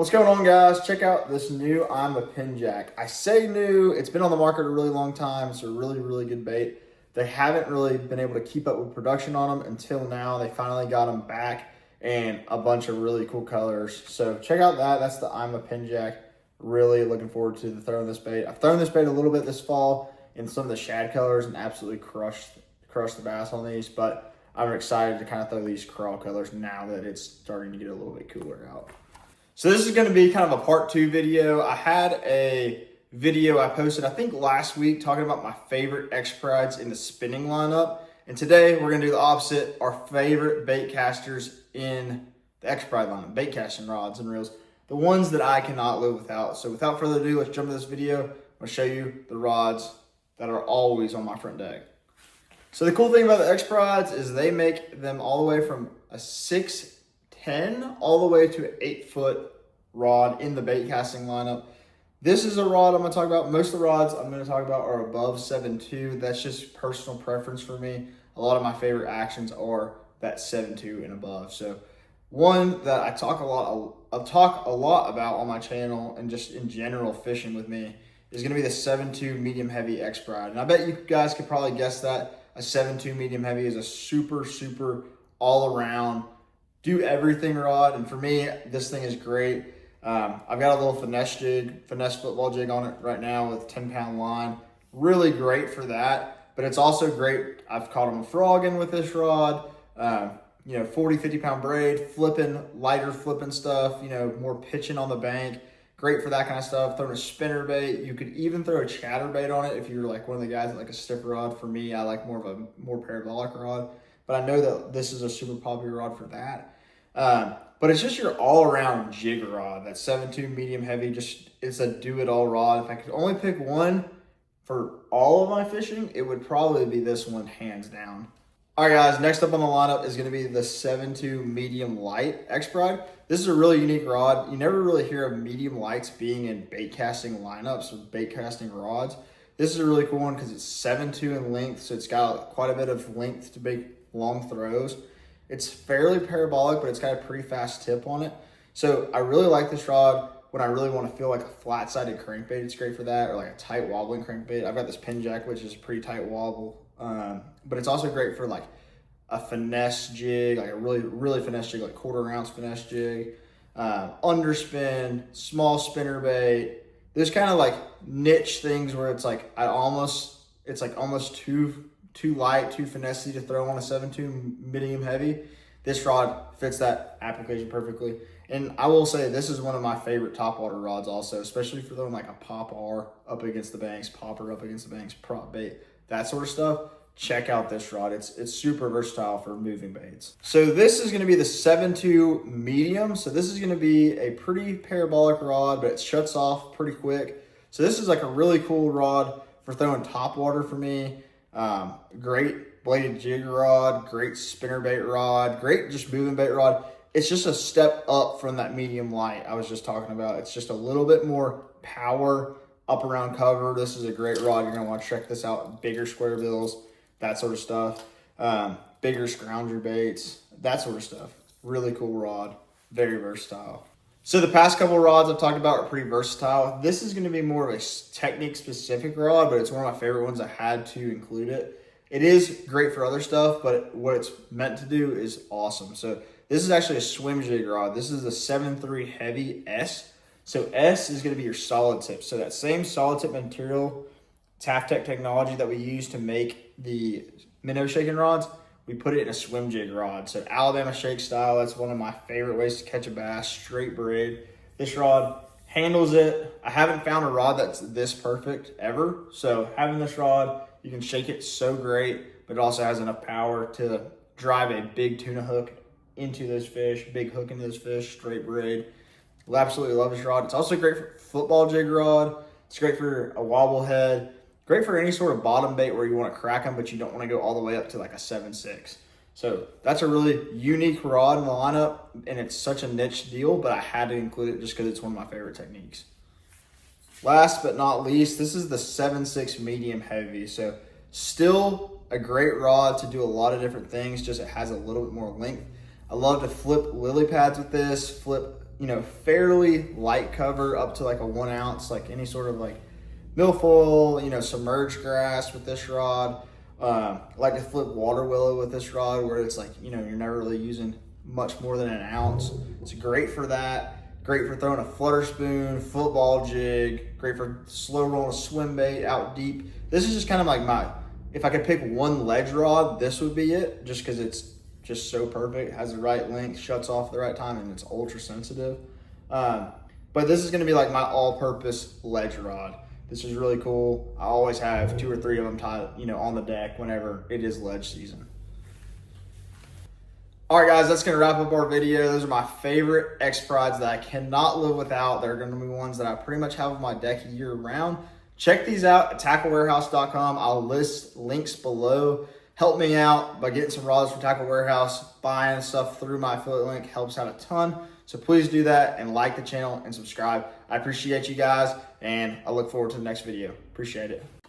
What's going on, guys? Check out this new I'm a Pinjack. I say new, it's been on the market a really long time. It's a really good bait. They haven't really been able to keep up with production on them until now. They finally got them back and a bunch of really cool colors. So check out that. That's the I'm a Pinjack. Really looking forward to throwing this bait. I've thrown this bait a little bit this fall in some of the shad colors and absolutely crushed the bass on these, but I'm excited to kind of throw these crawl colors now that it's starting to get a little bit cooler out. So this is going to be kind of a part 2 video. I had a video I posted, I think last week, talking about my favorite X-Prides in the spinning lineup. And today we're going to do the opposite, our favorite bait casters in the X-Pride lineup, bait casting rods and reels, the ones that I cannot live without. So without further ado, let's jump into this video. I'm going to show you the rods that are always on my front deck. So the cool thing about the X-Prides is they make them all the way from a 6'10" all the way to an 8-foot rod in the bait casting lineup. This is a rod I'm going to talk about. Most of the rods I'm going to talk about are above 7'2". That's just personal preference for me. A lot of my favorite actions are that 7'2" and above. So one that I talk a lot about on my channel and just in general fishing with me is going to be the 7'2" medium heavy X-Pride. And I bet you guys could probably guess that a 7'2" medium heavy is a super all around do everything rod. And for me, this thing is great. I've got a little finesse football jig on it right now with 10-pound line. Really great for that, but it's also great. I've caught them frogging with this rod. 40, 50-pound braid, lighter flipping stuff, more pitching on the bank. Great for that kind of stuff. Throwing a spinner bait. You could even throw a chatter bait on it if you're like one of the guys that like a stiff rod. For me, I like more of a parabolic rod, but I know that this is a super popular rod for that. But it's just your all-around jig rod. That 7'2" medium heavy, it's a do-it-all rod. If I could only pick one for all of my fishing, it would probably be this one, hands down. All right, guys, next up on the lineup is going to be the 7'2" medium light X-Pride. This is a really unique rod. You never really hear of medium lights being in bait casting lineups or bait casting rods. This is a really cool one because it's 7'2" in length, so it's got quite a bit of length to make long throws. It's fairly parabolic, but it's got a pretty fast tip on it. So I really like this rod when I really want to feel like a flat-sided crankbait. It's great for that, or like a tight wobbling crankbait. I've got this pinjack, which is a pretty tight wobble, but it's also great for like a finesse jig, like a really finesse jig, like quarter-ounce finesse jig, underspin, small spinner bait. There's kind of like niche things where it's like almost too light, too finessey to throw on a 7'2" medium heavy. This rod fits that application perfectly. And I will say this is one of my favorite topwater rods also, especially for throwing like a popper up against the banks, prop bait, that sort of stuff. Check out this rod. It's super versatile for moving baits. So this is going to be the 7'2" medium. So this is going to be a pretty parabolic rod, but it shuts off pretty quick. So this is like a really cool rod for throwing topwater for me. Great bladed jig rod, great spinnerbait rod, great just moving bait rod. It's just a step up from that medium light I was just talking about. It's just a little bit more power up around cover. This is a great rod. You're gonna want to check this out. Bigger square bills, that sort of stuff. Bigger scrounger baits, that sort of stuff. Really cool rod, very versatile. So the past couple of rods I've talked about are pretty versatile. This is going to be more of a technique-specific rod, but it's one of my favorite ones. I had to include it. It is great for other stuff, but what it's meant to do is awesome. So this is actually a swim jig rod. This is a 7'3" heavy S. So S is going to be your solid tip. So that same solid tip material, Taftech technology that we use to make the minnow shaking rods, we put it in a swim jig rod. So Alabama shake style, that's one of my favorite ways to catch a bass, straight braid. This rod handles it. I haven't found a rod that's this perfect ever. So having this rod, you can shake it so great, but it also has enough power to drive a big tuna hook into those fish, big hook into those fish, straight braid. I'll absolutely love this rod. It's also great for football jig rod. It's great for a wobble head. Great for any sort of bottom bait where you want to crack them, but you don't want to go all the way up to like a 7'6". So that's a really unique rod in the lineup, and it's such a niche deal, but I had to include it just because it's one of my favorite techniques. Last but not least, this is the 7'6" medium heavy. So still a great rod to do a lot of different things, just it has a little bit more length. I love to flip lily pads with this, flip you know, fairly light cover up to like a 1 ounce, like any sort of like milfoil, you know, submerged grass with this rod. Like to flip water willow with this rod where it's like, you know, you're never really using much more than an ounce. It's great for that. Great for throwing a flutter spoon, football jig, great for slow rolling a swim bait out deep. This is just kind of like if I could pick one ledge rod, this would be it, just because it's just so perfect, has the right length, shuts off at the right time, and it's ultra sensitive. But this is gonna be like my all-purpose ledge rod. This is really cool. I always have 2 or 3 of them tied, you know, on the deck whenever it is ledge season. All right, guys, that's gonna wrap up our video. Those are my favorite X-Prides that I cannot live without. They're gonna be ones that I pretty much have on my deck year round. Check these out at tacklewarehouse.com. I'll list links below. Help me out by getting some rods from Tackle Warehouse. Buying stuff through my affiliate link helps out a ton. So please do that and like the channel and subscribe. I appreciate you guys, and I look forward to the next video. Appreciate it.